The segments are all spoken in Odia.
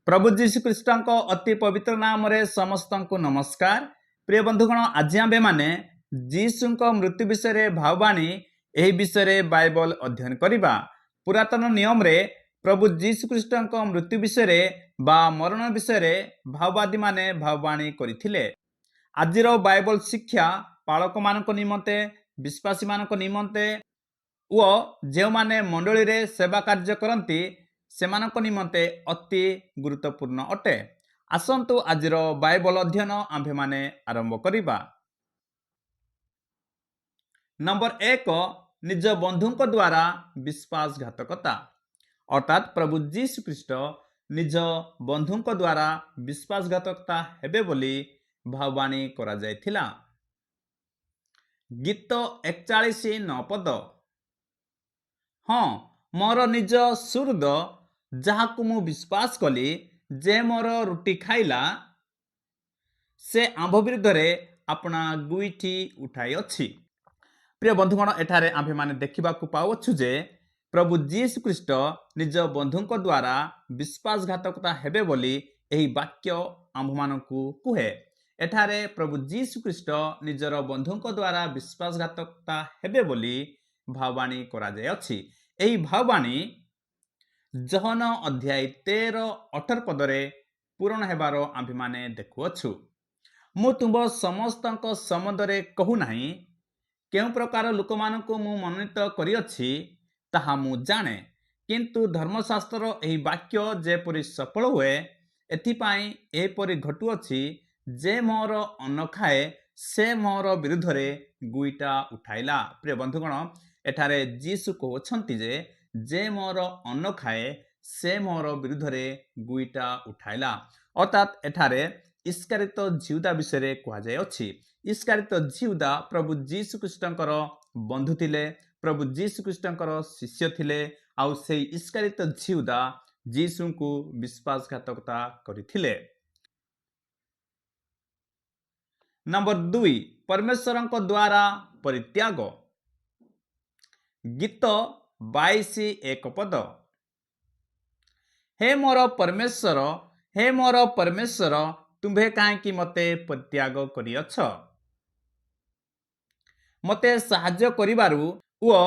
प्रभु जीशु ख्रीष्ट अति पवित्र नाम रे समस्त को नमस्कार। प्रिय बंधुगण, आज आमे माने जीशु मृत्यु विषय भाववाणी यही विषय बाइबल अध्ययन करिबा। पुरातन नियम रे प्रभु जीशु ख्रीष्ट मृत्यु विषय बा मरण विषय भाववादी माने भाववाणी करथिले। आजिर बाइबल शिक्षा पालक मानक निमंते, विश्वासी मानक निमंते ओ जे माने मंडली रे सेवा कार्य करती सेमानक निमंते अति गुरुत्वपूर्ण अटे। आसंतु आजिर बाइबल अध्ययन आम्भे माने आरंभ करिबा। नंबर 1, निज बंधुक द्वारा विश्वासघातकता। अर्थात प्रभु जीशु ख्रीष्ट निज बंधुक द्वारा विश्वासघातकता हेबे बोली भाववाणी करा जायथिला। गीत 41:9 पद। हाँ, मोर निज सुहृद जहाकु मु विश्वास कली जे मोर रुटी खाइला से आंभ विरुद्ध अपना गुईठी उठाई अछि। प्रिय बंधुगण, एठारे आम्भे माने देखिबा को पाउछु जे प्रभु जीशु ख्रीष्ट निज बंधुक द्वारा विश्वासघातकता हेबे बोली एही वाक्य आंभ मानकु कुहे। एठारे प्रभु जीशु ख्रीष्ट निजर बंधुक द्वारा विश्वासघातकता हेबे बोली भाववाणी करा जाय अछि। एही भाववाणी जहन अध्याय 13-18 पदरे पूर्ण हेबार आम्भे माने देखुअछु। मु तुम समस्तक सम्बन्धरे कहू नाही, केउ प्रकार लोक मानकु मु मनोनीत करिअछि ताहा मु जाने, किंतु धर्मशास्त्र एही वाक्य जेपरि सफल हुए एथिपाई एपरि घटुअछि जे मोर अन्न खाए से मोर विरुद्धरे गुईटा उठाइला। प्रिय बंधुगण, एठारे जीशु कहउछंती जे मोर अन्न खाए से मोर विरुद्धरे गुईटा उठाइला। अर्थात एठारे इस्कारित जिहुदा विषय कहा जाय अछि। इस्कारित जिहुदा प्रभु जीशु ख्रीष्टंकर बंधु थिले, प्रभु जीशु ख्रीष्टंकर शिष्य थिले। आउ से इस्कारित जिहुदा जीशु को विश्वासघातकता करिथिले। नंबर 2, परमेश्वरंक द्वारा परित्याग। गीत 22:1 पद। हे मोर परमेश्वर, हे मोर परमेश्वर, तुम्भे काहेकि मते परित्याग करिअछ? मते साहाय्य करिबारु ओ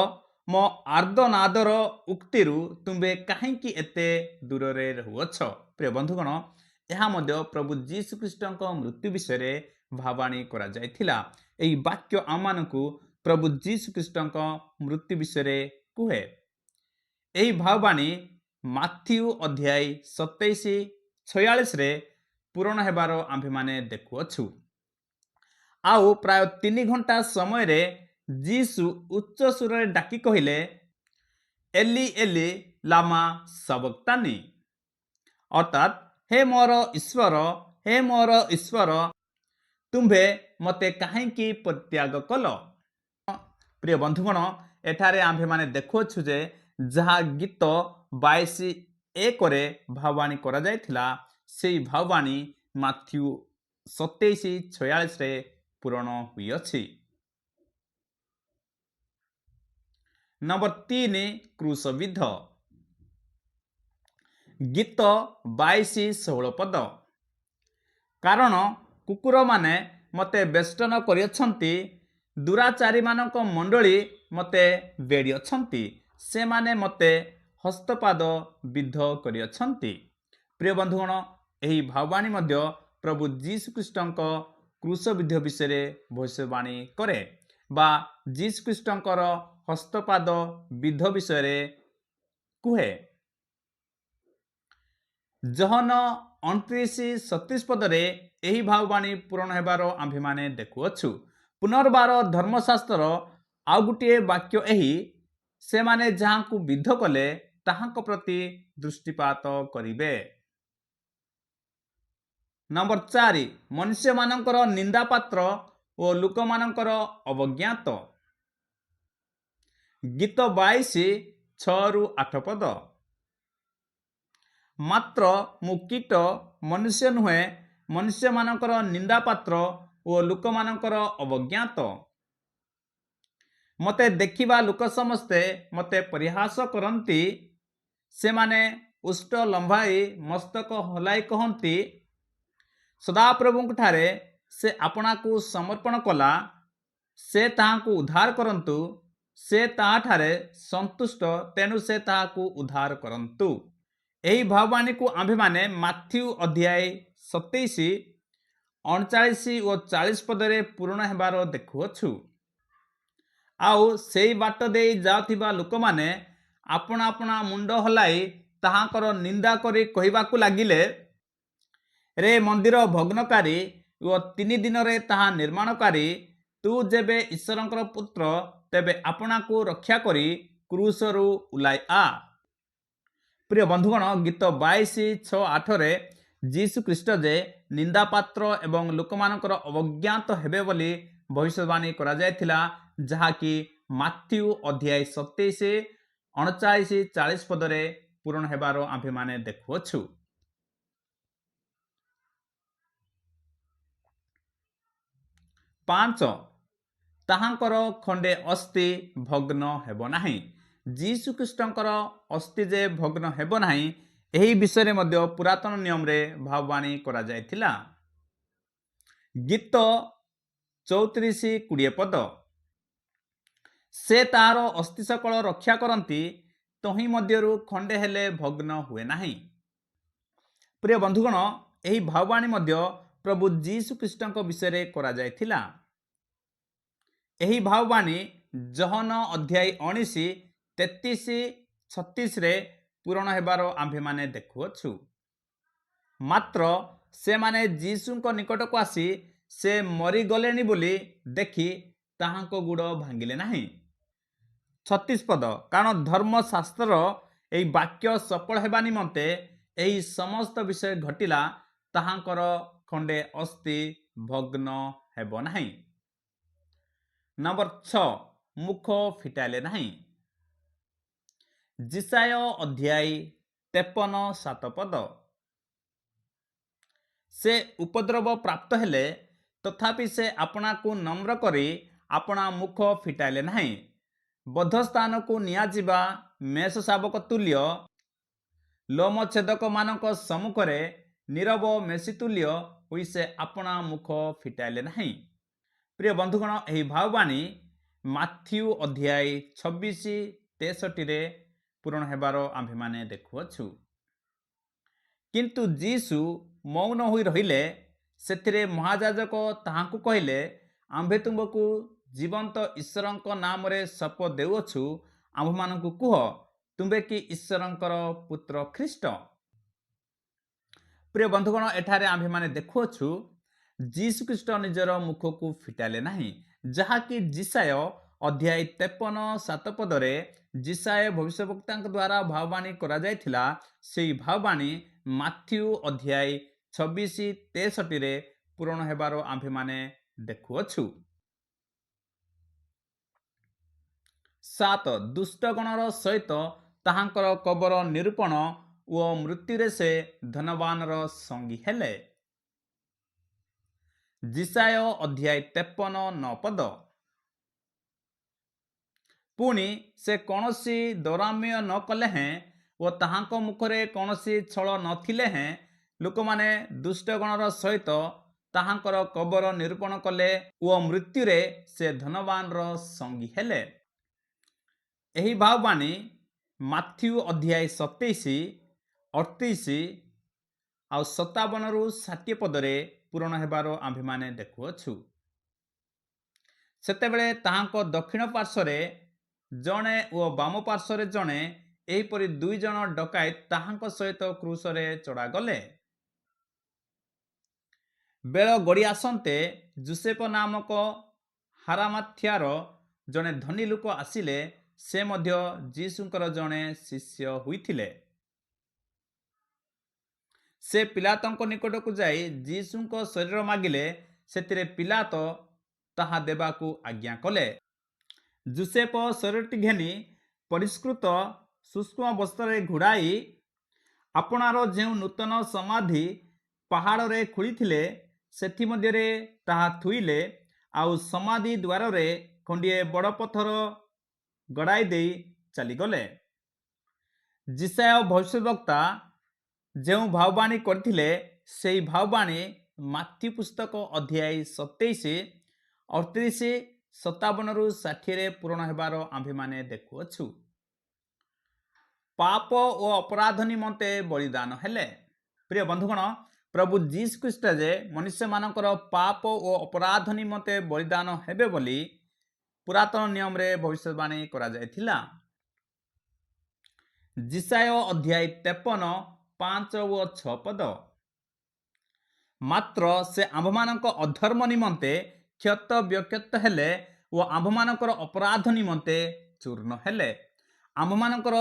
मो आर्दनादर उक्तिरु तुम्भे काहेकि एते दूररे रहुअछ? प्रिय बंधुगण, यह मध्य प्रभु जीशु ख्रीष्टंक मृत्यु विषय भाववाणी करा जायथिला। एही वाक्य आमानकु प्रभु जीशु ख्रीष्टंक मृत्यु विषय कुहे। एही भाववाणी माथ्यू अध्याय 27:46 रे पूर्ण हेबार आम्भे माने देखुअछु। आउ प्राय 3 घंटा समय रे जीशु उच्च सुर रे डाकी कहिले, एली एली लामा सबक्तानी। अर्थात, हे मोर ईश्वर, हे मोर ईश्वर, तुम्भे मते काहेकि परित्याग कल? प्रिय बंधुगण, एठारे आम्भे माने देखुअछु जे जहा गीत 22:1 रे भाववाणी करा जायथिला सेही भाववाणी माथ्यू 27:46 रे पूर्ण हुइअछि। नंबर 3, क्रूसविद्ध। गीत 22:16 पद। कारण कुकुर माने मते बेष्टन करिअछंती, दुराचारी मानक मंडली मते बेड़िअछंती, से माने मते हस्तपाद विद्ध करिअछंती। प्रिय बंधुगण, एही भाववाणी मध्य प्रभु जीशु ख्रीष्टंक क्रूसविद्ध विषय भविष्यवाणी करे बा जीशु ख्रीष्टंकर हस्तपाद विद्ध विषय कुहे। जहन 29:37 पदरे एही भाववाणी पूर्ण हेबार आम्भे माने देखुअछु। पुनर्बार धर्मशास्त्र आउ गुटिए वाक्य एही, से माने जहांकु विद्ध कले ताहांक प्रति दृष्टिपात करिबे। नंबर 4, मनुष्य मानकर निंदा पात्र ओ लोक मानकर अवज्ञात। गीत 22:6-8 पद। मात्र मु कीट मनुष्य नुहे, मनुष्य मानकर निंदा पात्र ओ लोक मानकर अवज्ञात। मते देखिबा लोक समस्ते मते परिहास करंती, से माने ଉଷ୍ଟ ଲମ୍ବାଇ ମସ୍ତକ ହଲାଇ କହନ୍ତି, ସଦାପ୍ରଭୁଙ୍କଠାରେ ସେ ଆପଣାକୁ ସମର୍ପଣ କଲା, ସେ ତାହାକୁ ଉଦ୍ଧାର କରନ୍ତୁ, ସେ ତାହାଠାରେ ସନ୍ତୁଷ୍ଟ, ତେଣୁ ସେ ତାହାକୁ ଉଦ୍ଧାର କରନ୍ତୁ। ଏହି ଭାବବାଣୀକୁ ଆମ୍ଭେମାନେ ମାଥ୍ୟୁ ଅଧ୍ୟାୟ 27, 39 ଓ 40 ପଦରେ ପୂରଣ ହେବାର ଦେଖୁଅଛୁ। ଆଉ ସେଇ ବାଟ ଦେଇ ଯାଉଥିବା ଲୋକମାନେ ଆପଣା ଆପଣା ମୁଣ୍ଡ ହଲାଇ ତାହାଙ୍କର ନିନ୍ଦା କରି କହିବାକୁ ଲାଗିଲେ, ରେ ମନ୍ଦିର ଭଗ୍ନକାରୀ ଓ 3 ଦିନରେ ତାହା ନିର୍ମାଣକାରୀ, ତୁ ଯେବେ ଈଶ୍ୱରଙ୍କର ପୁତ୍ର, ତେବେ ଆପଣାକୁ ରକ୍ଷା କରି କ୍ରୁଶରୁ ଓହ୍ଲାଇ ଆ। ପ୍ରିୟ ବନ୍ଧୁଗଣ, ଗୀତ 22:6-8ରେ ଯୀଶୁ ଖ୍ରୀଷ୍ଟ ଯେ ନିନ୍ଦାପାତ୍ର ଏବଂ ଲୋକମାନଙ୍କର ଅବଜ୍ଞାତ ହେବେ ବୋଲି ଭବିଷ୍ୟବାଣୀ କରାଯାଇଥିଲା, ଯାହାକି ମାଥ୍ୟୁ ଅଧ୍ୟାୟ 27, 39, 40 ପଦରେ ପୂରଣ ହେବାର ଆମ୍ଭେମାନେ ଦେଖୁଅଛୁ। 5. ତାହାଙ୍କର ଖଣ୍ଡେ ଅସ୍ଥି ଭଗ୍ନ ହେବ ନାହିଁ। ଯୀଶୁ ଖ୍ରୀଷ୍ଟଙ୍କର ଅସ୍ଥି ଯେ ଭଗ୍ନ ହେବ ନାହିଁ, ଏହି ବିଷୟରେ ମଧ୍ୟ ପୁରାତନ ନିୟମରେ ଭାବବାଣୀ କରାଯାଇଥିଲା। ଗୀତ 34:20 ପଦ, ସେ ତାହାର ଅସ୍ଥି ସକଳ ରକ୍ଷା କରନ୍ତି, ତହିଁ ମଧ୍ୟରୁ ଖଣ୍ଡେ ହେଲେ ଭଗ୍ନ ହୁଏ ନାହିଁ। ପ୍ରିୟ ବନ୍ଧୁଗଣ, ଏହି ଭାବବାଣୀ ମଧ୍ୟ ପ୍ରଭୁ ଯୀଶୁ ଖ୍ରୀଷ୍ଟଙ୍କ ବିଷୟରେ କରାଯାଇଥିଲା। ଏହି ଭାବବାଣୀ ଜହନ ଅଧ୍ୟାୟ 19, 33-36ରେ ପୂରଣ ହେବାର ଆମ୍ଭେମାନେ ଦେଖୁଅଛୁ। ମାତ୍ର ସେମାନେ ଯୀଶୁଙ୍କ ନିକଟକୁ ଆସି ସେ ମରିଗଲେଣି ବୋଲି ଦେଖି ତାହାଙ୍କ ଗୋଡ଼ ଭାଙ୍ଗିଲେ ନାହିଁ। 36 ପଦ, କାରଣ ଧର୍ମଶାସ୍ତ୍ରର ଏହି ବାକ୍ୟ ସଫଳ ହେବା ନିମନ୍ତେ ଏହି ସମସ୍ତ ବିଷୟ ଘଟିଲା, ତାହାଙ୍କର ଖଣ୍ଡେ ଅସ୍ଥି ଭଗ୍ନ ହେବ ନାହିଁ। ନମ୍ବର 6, ମୁଖ ଫିଟାଇଲେ ନାହିଁ। ଯିଶାୟ ଅଧ୍ୟାୟ 53:7 ପଦ, ସେ ଉପଦ୍ରବ ପ୍ରାପ୍ତ ହେଲେ, ତଥାପି ସେ ଆପଣାକୁ ନମ୍ର କରି ଆପଣା ମୁଖ ଫିଟାଇଲେ ନାହିଁ। ବଧସ୍ଥାନକୁ ନିଆଯିବା ମେଷ ଶାବକ ତୁଲ୍ୟ, ଲୋମଛେଦକମାନଙ୍କ ସମ୍ମୁଖରେ ନୀରବ ମେଷି ତୁଲ୍ୟ ହୋଇ ସେ ଆପଣା ମୁଖ ଫିଟାଇଲେ ନାହିଁ। ପ୍ରିୟ ବନ୍ଧୁଗଣ, ଏହି ଭାବବାଣୀ ମାଥ୍ୟୁ ଅଧ୍ୟାୟ 26:63ରେ ପୂରଣ ହେବାର ଆମ୍ଭେମାନେ ଦେଖୁଅଛୁ। କିନ୍ତୁ ଯୀଶୁ ମୌନ ହୋଇ ରହିଲେ। ସେଥିରେ ମହାଯାଜକ ତାହାଙ୍କୁ କହିଲେ, ଆମ୍ଭେ ତୁମକୁ ଜୀବନ୍ତ ଈଶ୍ୱରଙ୍କ ନାମରେ ଶପଥ ଦେଉଅଛୁ, ଆମ୍ଭମାନଙ୍କୁ କୁହ, ତୁମ୍ଭେ କି ଈଶ୍ୱରଙ୍କର ପୁତ୍ର ଖ୍ରୀଷ୍ଟ? ପ୍ରିୟ ବନ୍ଧୁଗଣ, ଏଠାରେ ଆମ୍ଭେମାନେ ଦେଖୁଅଛୁ ଯୀଶୁ ଖ୍ରୀଷ୍ଟ ନିଜର ମୁଖକୁ ଫିଟାଇଲେ ନାହିଁ, ଯାହାକି ଯିଶାୟ ଅଧ୍ୟାୟ 53:7 ପଦରେ ଯିଶାୟ ଭବିଷ୍ୟବକ୍ତାଙ୍କ ଦ୍ୱାରା ଭାବବାଣୀ କରାଯାଇଥିଲା। ସେହି ଭାବବାଣୀ ମାଥ୍ୟୁ ଅଧ୍ୟାୟ 26:63ରେ ପୂରଣ ହେବାର ଆମ୍ଭେମାନେ ଦେଖୁଅଛୁ। 7. ଦୁଷ୍ଟଗଣର ସହିତ ତାହାଙ୍କର କବର ନିରୂପଣ ଓ ମୃତ୍ୟୁରେ ସେ ଧନବାନର ସଙ୍ଗୀ ହେଲେ। ଯିଶାୟ ଅଧ୍ୟାୟ 53:9 ପଦ, ପୁଣି ସେ କୌଣସି ଦୌରାମ୍ୟ ନ କଲେ ହେଁ ଓ ତାହାଙ୍କ ମୁଖରେ କୌଣସି ଛଳ ନଥିଲେ ହେଁ, ଲୋକମାନେ ଦୁଷ୍ଟଗଣର ସହିତ ତାହାଙ୍କର କବର ନିରୂପଣ କଲେ ଓ ମୃତ୍ୟୁରେ ସେ ଧନବାନର ସଙ୍ଗୀ ହେଲେ। ଏହି ଭାବବାଣୀ ମାଥ୍ୟୁ ଅଧ୍ୟାୟ 27, 38 ଆଉ 57-60 ପଦରେ ପୂରଣ ହେବାର ଆମ୍ଭେମାନେ ଦେଖୁଅଛୁ। ସେତେବେଳେ ତାହାଙ୍କ ଦକ୍ଷିଣ ପାର୍ଶ୍ୱରେ ଜଣେ ଓ ବାମ ପାର୍ଶ୍ୱରେ ଜଣେ, ଏହିପରି 2 ଜଣ ଡକାୟତ ତାହାଙ୍କ ସହିତ କ୍ରୁଶରେ ଚଢ଼ାଗଲେ। ବେଳ ଗଡ଼ି ଆସନ୍ତେ ଯୋସେଫ ନାମକ ହାରାମାଥ୍ୟାର ଜଣେ ଧନୀ ଲୋକ ଆସିଲେ, ସେ ମଧ୍ୟ ଯୀଶୁଙ୍କର ଜଣେ ଶିଷ୍ୟ ହୋଇଥିଲେ। ସେ ପିଲାତଙ୍କ ନିକଟକୁ ଯାଇ ଯୀଶୁଙ୍କ ଶରୀର ମାଗିଲେ। ସେଥିରେ ପିଲାତ ତାହା ଦେବାକୁ ଆଜ୍ଞା କଲେ। ଯୋସେଫ ଶରୀରଟି ଘେନି ପରିଷ୍କୃତ ଶୁଷ୍କ ବସ୍ତ୍ରରେ ଘୋଡ଼ାଇ ଆପଣାର ଯେଉଁ ନୂତନ ସମାଧି ପାହାଡ଼ରେ ଖୋଳିଥିଲେ, ସେଥିମଧ୍ୟରେ ତାହା ଥୋଇଲେ, ଆଉ ସମାଧି ଦ୍ୱାରରେ ଖଣ୍ଡିଏ ବଡ଼ ପଥର ଗଡ଼ାଇ ଦେଇ ଚାଲିଗଲେ। ଜିସାୟ ଭବିଷ୍ୟବକ୍ତା ଯେଉଁ ଭାବବାଣୀ କରିଥିଲେ ସେହି ଭାବବାଣୀ ମାଥ୍ୟୁ ପୁସ୍ତକ ଅଧ୍ୟାୟ 27 38 57ରୁ 60ରେ ପୂରଣ ହେବାର ଆମ୍ଭେମାନେ ଦେଖୁଅଛୁ। ପାପ ଓ ଅପରାଧ ନିମନ୍ତେ ବଳିଦାନ ହେଲେ। ପ୍ରିୟ ବନ୍ଧୁଗଣ, ପ୍ରଭୁ ଯୀଶୁ ଖ୍ରୀଷ୍ଟ ଯେ ମନୁଷ୍ୟମାନଙ୍କର ପାପ ଓ ଅପରାଧ ନିମନ୍ତେ ବଳିଦାନ ହେବେ ବୋଲି ପୁରାତନ ନିୟମରେ ଭବିଷ୍ୟବାଣୀ କରାଯାଇଥିଲା। ଜିସାୟ ଅଧ୍ୟାୟ 53 5 ଓ 6 ପଦ। ମାତ୍ର ସେ ଆମ୍ଭମାନଙ୍କ ଅଧର୍ମ ନିମନ୍ତେ କ୍ଷତ ବିକ୍ଷତ ହେଲେ ଓ ଆମ୍ଭମାନଙ୍କର ଅପରାଧ ନିମନ୍ତେ ଚୂର୍ଣ୍ଣ ହେଲେ। ଆମ୍ଭମାନଙ୍କର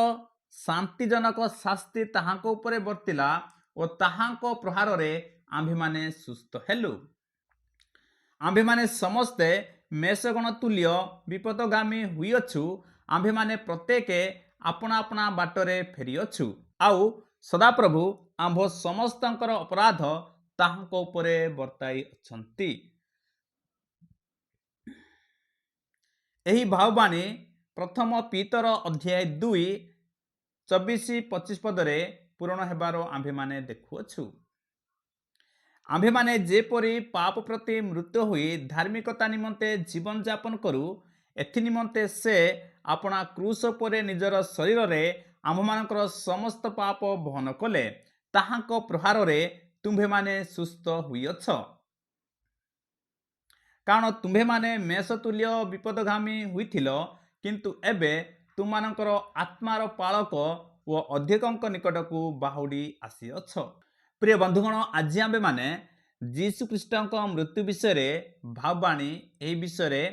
ଶାନ୍ତିଜନକ ଶାସ୍ତି ତାହାଙ୍କ ଉପରେ ବର୍ତ୍ତିଲା ଓ ତାହାଙ୍କ ପ୍ରହାରରେ ଆମ୍ଭେମାନେ ସୁସ୍ଥ ହେଲୁ। ଆମ୍ଭେମାନେ ସମସ୍ତେ ମେଷଗଣ ତୁଲ୍ୟ ବିପଦଗାମୀ ହୋଇଅଛୁ। ଆମ୍ଭେମାନେ ପ୍ରତ୍ୟେକ ଆପଣା ଆପଣା ବାଟରେ ଫେରିଅଛୁ, ଆଉ ସଦାପ୍ରଭୁ ଆମ୍ଭ ସମସ୍ତଙ୍କର ଅପରାଧ ତାହାଙ୍କ ଉପରେ ବର୍ତ୍ତାଇ ଅଛନ୍ତି। ଏହି ଭାବବାଣୀ ପ୍ରଥମ ପିତର ଅଧ୍ୟାୟ 2 24-25 ପଦରେ ପୂରଣ ହେବାର ଆମ୍ଭେମାନେ ଦେଖୁଅଛୁ। ଆମ୍ଭେମାନେ ଯେପରି ପାପ ପ୍ରତି ମୃତ ହୋଇ ଧାର୍ମିକତା ନିମନ୍ତେ ଜୀବନଯାପନ କରୁ, ଏଥିନିମନ୍ତେ ସେ ଆପଣା କ୍ରୁଶ ଉପରେ ନିଜର ଶରୀରରେ ଆମ୍ଭମାନଙ୍କର ସମସ୍ତ ପାପ ବହନ କଲେ। ତାହାଙ୍କ ପ୍ରହାରରେ ତୁମ୍ଭେମାନେ ସୁସ୍ଥ ହୋଇଅଛ। କାରଣ ତୁମ୍ଭେମାନେ ମେଷ ତୁଲ୍ୟ ବିପଦଗାମୀ ହୋଇଥିଲ, କିନ୍ତୁ ଏବେ ତୁମମାନଙ୍କର ଆତ୍ମାର ପାଳକ ଓ ଅଧିକଙ୍କ ନିକଟକୁ ବାହୁଡ଼ି ଆସିଅଛ। ପ୍ରିୟ ବନ୍ଧୁଗଣ, ଆଜି ଆମ୍ଭେମାନେ ଯୀଶୁ ଖ୍ରୀଷ୍ଟଙ୍କ ମୃତ୍ୟୁ ବିଷୟରେ ଭାବବାଣୀ ଏହି ବିଷୟରେ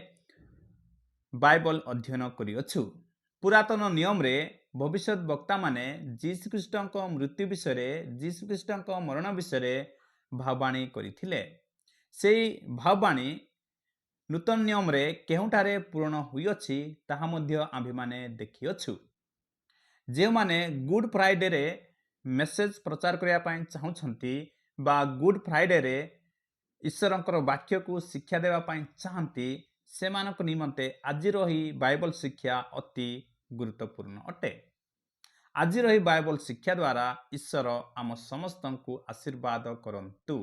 ବାଇବଲ ଅଧ୍ୟୟନ କରିଅଛୁ। ପୁରାତନ ନିୟମରେ ଭବିଷ୍ୟତ ବକ୍ତାମାନେ ଯୀଶୁ ଖ୍ରୀଷ୍ଟଙ୍କ ମୃତ୍ୟୁ ବିଷୟରେ, ଯୀଶୁ ଖ୍ରୀଷ୍ଟଙ୍କ ମରଣ ବିଷୟରେ ଭାବବାଣୀ କରିଥିଲେ। ସେହି ଭାବବାଣୀ ନୂତନ ନିୟମରେ କେଉଁଠାରେ ପୂରଣ ହୋଇଅଛି ତାହା ମଧ୍ୟ ଆମ୍ଭେମାନେ ଦେଖିଅଛୁ। ଯେଉଁମାନେ ଗୁଡ୍ ଫ୍ରାଇଡେରେ ମେସେଜ ପ୍ରଚାର କରିବା ପାଇଁ ଚାହୁଁଛନ୍ତି ବା ଗୁଡ୍ ଫ୍ରାଇଡେରେ ଈଶ୍ୱରଙ୍କର ବାକ୍ୟକୁ ଶିକ୍ଷା ଦେବା ପାଇଁ ଚାହାନ୍ତି, ସେମାନଙ୍କ ନିମନ୍ତେ ଆଜିର ଏହି ବାଇବଲ ଶିକ୍ଷା ଅତି ଗୁରୁତ୍ୱପୂର୍ଣ୍ଣ ଅଟେ। ଆଜିର ଏହି ବାଇବଲ ଶିକ୍ଷା ଦ୍ୱାରା ଈଶ୍ୱର ଆମ ସମସ୍ତଙ୍କୁ ଆଶୀର୍ବାଦ କରନ୍ତୁ।